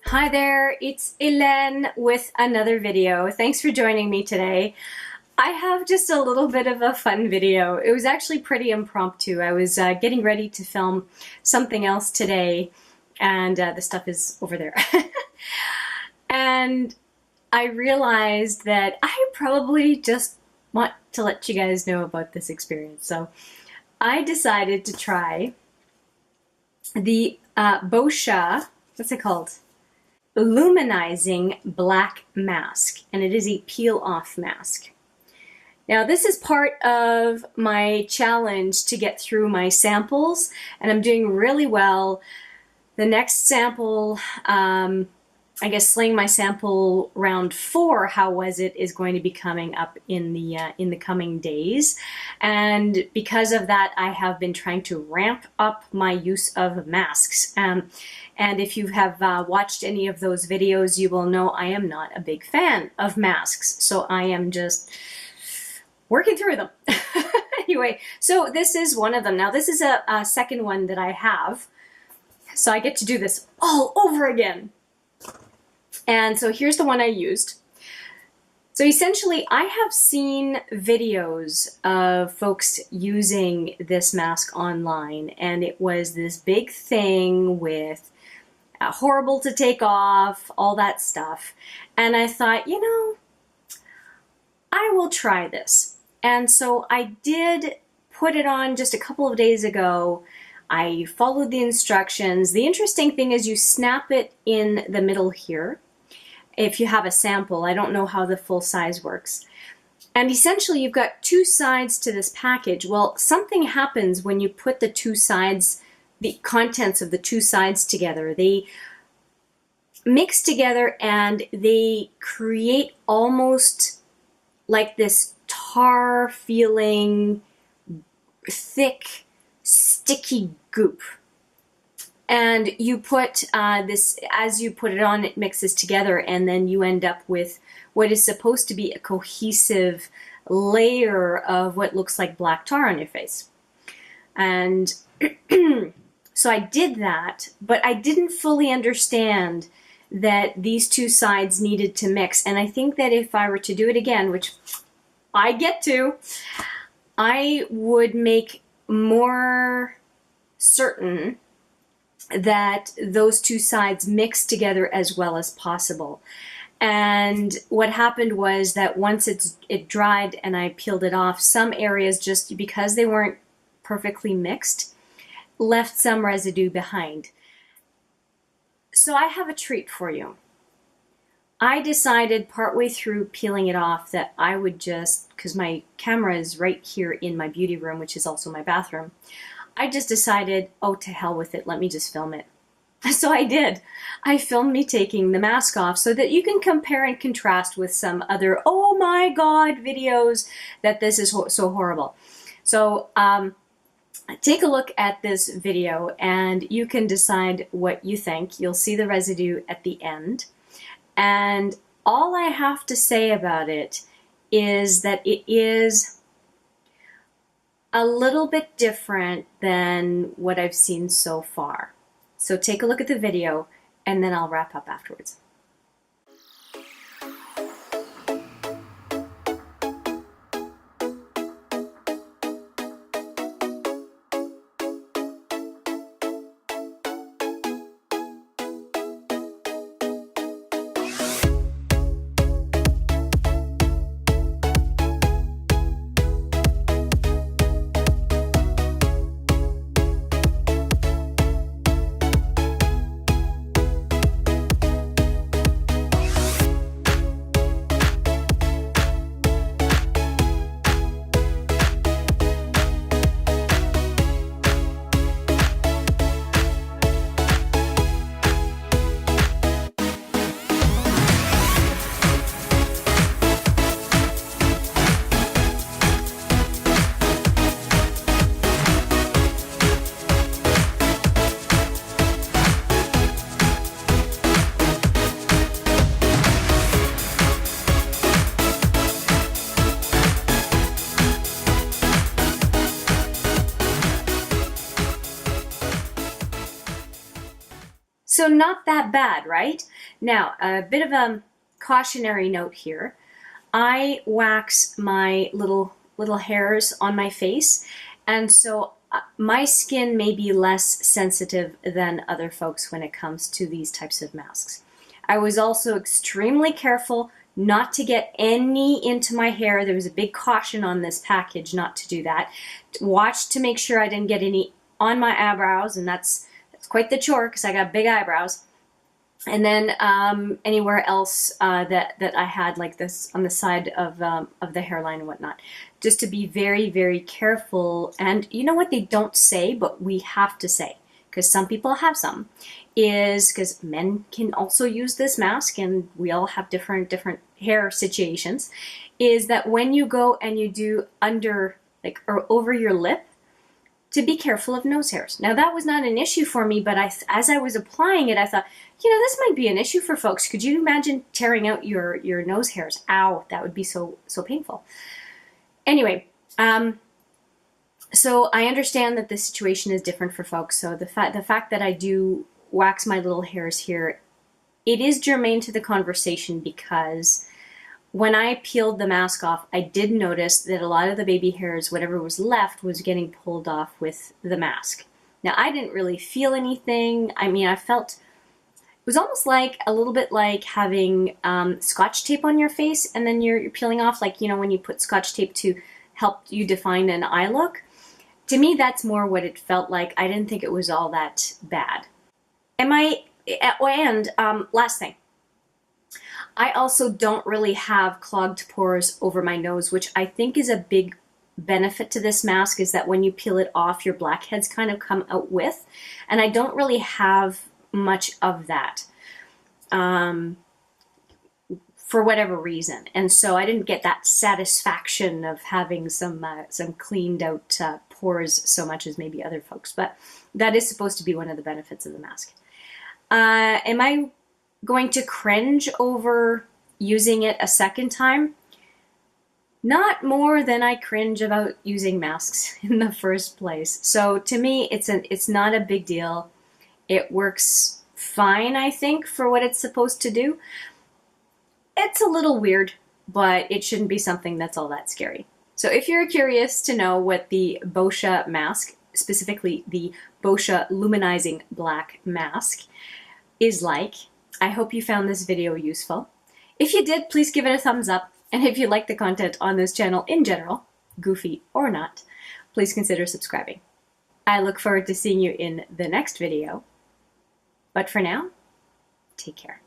Hi there, it's Hélène with another video. Thanks for joining me today. I have just a little bit of a fun video. It was actually pretty impromptu. I was getting ready to film something else today, and the stuff is over there. And I realized that I probably just want to let you guys know about this experience. So I decided to try the Boscia, what's it called? Luminizing black mask, and it is a peel-off mask. Now this is part of my challenge to get through my samples, and I'm doing really well. The next sample, I guess slaying my sample round 4, how was it, is going to be coming up in the coming days. And because of that, I have been trying to ramp up my use of masks. And if you have watched any of those videos, you will know I am not a big fan of masks. So I am just working through them. Anyway, so this is one of them. Now this is a second one that I have. So I get to do this all over again. And so here's the one I used. So essentially, I have seen videos of folks using this mask online, and it was this big thing with horrible to take off, all that stuff. And I thought, you know, I will try this. And so I did put it on just a couple of days ago. I followed the instructions. The interesting thing is you snap it in the middle here. If you have a sample, I don't know how the full size works. And essentially you've got two sides to this package. Well, something happens when you put the two sides, the contents of the two sides together. They mix together and they create almost like this tar feeling, thick, sticky goop. And you put this, as you put it on, it mixes together, and then you end up with what is supposed to be a cohesive layer of what looks like black tar on your face. And so I did that, but I didn't fully understand that these two sides needed to mix. And I think that if I were to do it again, which I get to, I would make more certain that those two sides mix together as well as possible. And what happened was that once it dried and I peeled it off, some areas, just because they weren't perfectly mixed, left some residue behind. So I have a treat for you. I decided partway through peeling it off that I would just, because my camera is right here in my beauty room, which is also my bathroom, I just decided, oh, to hell with it, let me just film it. So I did. I filmed me taking the mask off so that you can compare and contrast with some other, oh my God, videos that this is so horrible. So take a look at this video and you can decide what you think. You'll see the residue at the end. And all I have to say about it is that it is a little bit different than what I've seen so far. So take a look at the video and then I'll wrap up afterwards. So not that bad, right? Now, a bit of a cautionary note here. I wax my little hairs on my face, and so my skin may be less sensitive than other folks when it comes to these types of masks. I was also extremely careful not to get any into my hair. There was a big caution on this package not to do that. Watch to make sure I didn't get any on my eyebrows, and that's quite the chore because I got big eyebrows. And then anywhere else that I had, like this on the side of the hairline and whatnot, just to be very, very careful. And you know what they don't say, but we have to say, because some people have some, is because men can also use this mask, and we all have different hair situations, is that when you go and you do under, like, or over your lip, to be careful of nose hairs. Now that was not an issue for me, but as I was applying it, I thought, you know, this might be an issue for folks. Could you imagine tearing out your nose hairs? Ow, that would be so painful. Anyway, so I understand that this situation is different for folks. So the fact that I do wax my little hairs here, it is germane to the conversation, because when I peeled the mask off, I did notice that a lot of the baby hairs, whatever was left, was getting pulled off with the mask. Now, I didn't really feel anything. I mean, I felt, it was almost like a little bit like having Scotch tape on your face, and then you're peeling off, like, you know, when you put Scotch tape to help you define an eye look. To me, that's more what it felt like. I didn't think it was all that bad. Last thing. I also don't really have clogged pores over my nose, which I think is a big benefit to this mask, is that when you peel it off, your blackheads kind of come out with, and I don't really have much of that for whatever reason. And so I didn't get that satisfaction of having some cleaned out pores so much as maybe other folks, but that is supposed to be one of the benefits of the mask. Am I going to cringe over using it a second time? Not more than I cringe about using masks in the first place. So to me, it's not a big deal. It works fine, I think, for what it's supposed to do. It's a little weird, but it shouldn't be something that's all that scary. So if you're curious to know what the Boscia mask, specifically the Boscia Luminizing Black Mask, is like, I hope you found this video useful. If you did, please give it a thumbs up. And if you like the content on this channel in general, goofy or not, please consider subscribing. I look forward to seeing you in the next video. But for now, take care.